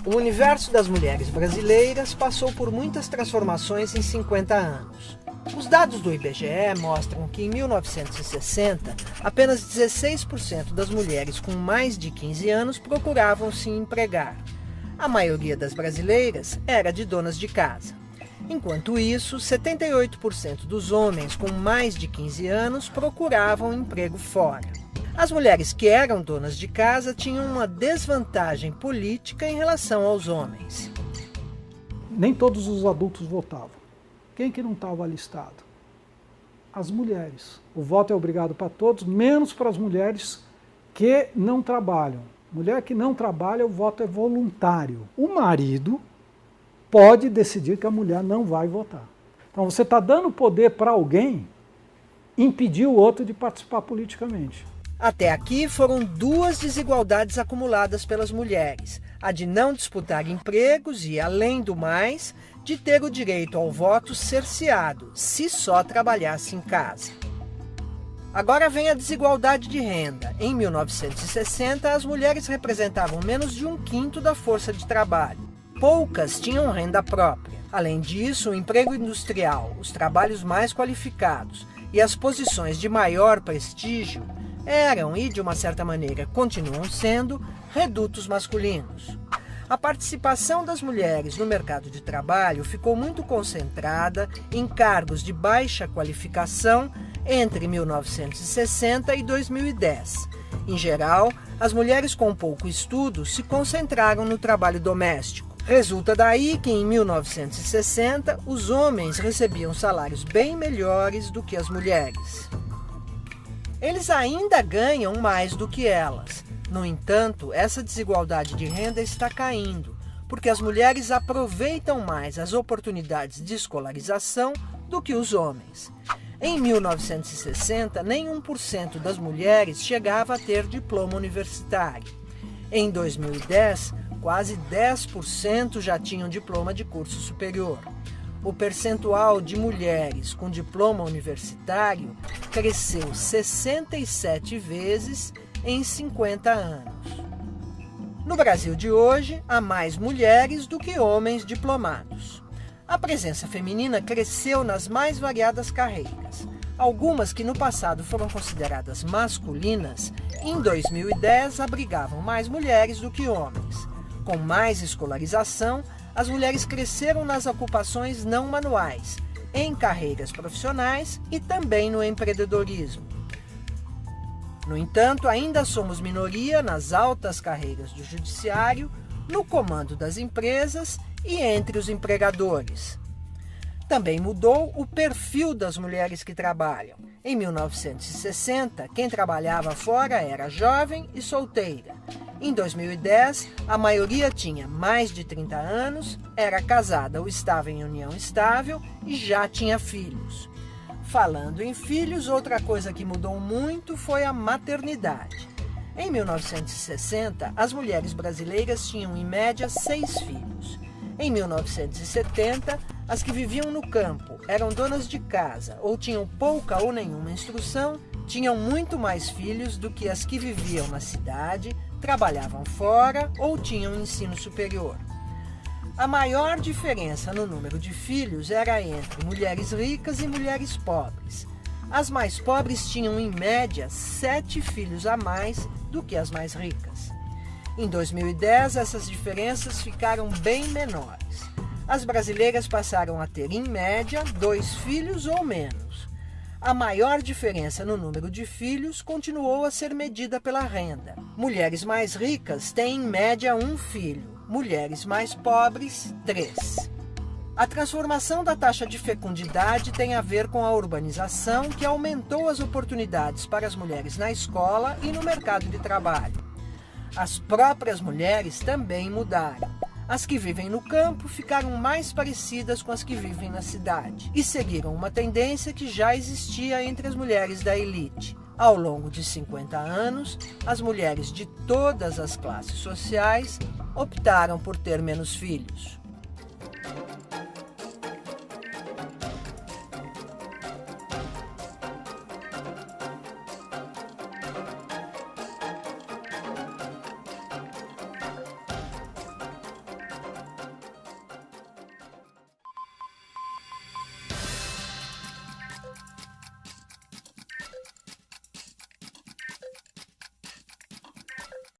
O universo das mulheres brasileiras passou por muitas transformações em 50 anos. Os dados do IBGE mostram que em 1960, apenas 16% das mulheres com mais de 15 anos procuravam se empregar. A maioria das brasileiras era de donas de casa. Enquanto isso, 78% dos homens com mais de 15 anos procuravam emprego fora. As mulheres que eram donas de casa tinham uma desvantagem política em relação aos homens. Nem todos os adultos votavam. Quem que não estava alistado? As mulheres. O voto é obrigado para todos, menos para as mulheres que não trabalham. Mulher que não trabalha, o voto é voluntário. O marido pode decidir que a mulher não vai votar. Então você está dando poder para alguém impedir o outro de participar politicamente. Até aqui foram duas desigualdades acumuladas pelas mulheres: a de não disputar empregos e, além do mais, de ter o direito ao voto cerceado, se só trabalhasse em casa. Agora vem a desigualdade de renda. Em 1960, as mulheres representavam menos de 1/5 da força de trabalho. Poucas tinham renda própria. Além disso, o emprego industrial, os trabalhos mais qualificados e as posições de maior prestígio eram, e de uma certa maneira continuam sendo, redutos masculinos. A participação das mulheres no mercado de trabalho ficou muito concentrada em cargos de baixa qualificação entre 1960 e 2010. Em geral, as mulheres com pouco estudo se concentraram no trabalho doméstico. Resulta daí que, em 1960, os homens recebiam salários bem melhores do que as mulheres. Eles ainda ganham mais do que elas. No entanto, essa desigualdade de renda está caindo, porque as mulheres aproveitam mais as oportunidades de escolarização do que os homens. Em 1960, nem 1% das mulheres chegava a ter diploma universitário. Em 2010, quase 10% já tinham diploma de curso superior. O percentual de mulheres com diploma universitário cresceu 67 vezes em 50 anos. No Brasil de hoje, há mais mulheres do que homens diplomados. A presença feminina cresceu nas mais variadas carreiras. Algumas que no passado foram consideradas masculinas, em 2010 abrigavam mais mulheres do que homens. Com mais escolarização, as mulheres cresceram nas ocupações não manuais, em carreiras profissionais e também no empreendedorismo. No entanto, ainda somos minoria nas altas carreiras do judiciário, no comando das empresas e entre os empregadores. Também mudou o perfil das mulheres que trabalham. Em 1960, quem trabalhava fora era jovem e solteira. Em 2010, a maioria tinha mais de 30 anos, era casada ou estava em união estável e já tinha filhos. Falando em filhos, outra coisa que mudou muito foi a maternidade. Em 1960, as mulheres brasileiras tinham em média 6 filhos. Em 1970, as que viviam no campo, eram donas de casa ou tinham pouca ou nenhuma instrução, tinham muito mais filhos do que as que viviam na cidade, trabalhavam fora ou tinham ensino superior. A maior diferença no número de filhos era entre mulheres ricas e mulheres pobres. As mais pobres tinham, em média, 7 filhos a mais do que as mais ricas. Em 2010, essas diferenças ficaram bem menores. As brasileiras passaram a ter, em média, 2 filhos ou menos. A maior diferença no número de filhos continuou a ser medida pela renda. Mulheres mais ricas têm, em média, 1 filho. Mulheres mais pobres, 3. A transformação da taxa de fecundidade tem a ver com a urbanização, que aumentou as oportunidades para as mulheres na escola e no mercado de trabalho. As próprias mulheres também mudaram. As que vivem no campo ficaram mais parecidas com as que vivem na cidade e seguiram uma tendência que já existia entre as mulheres da elite. Ao longo de 50 anos, as mulheres de todas as classes sociais optaram por ter menos filhos.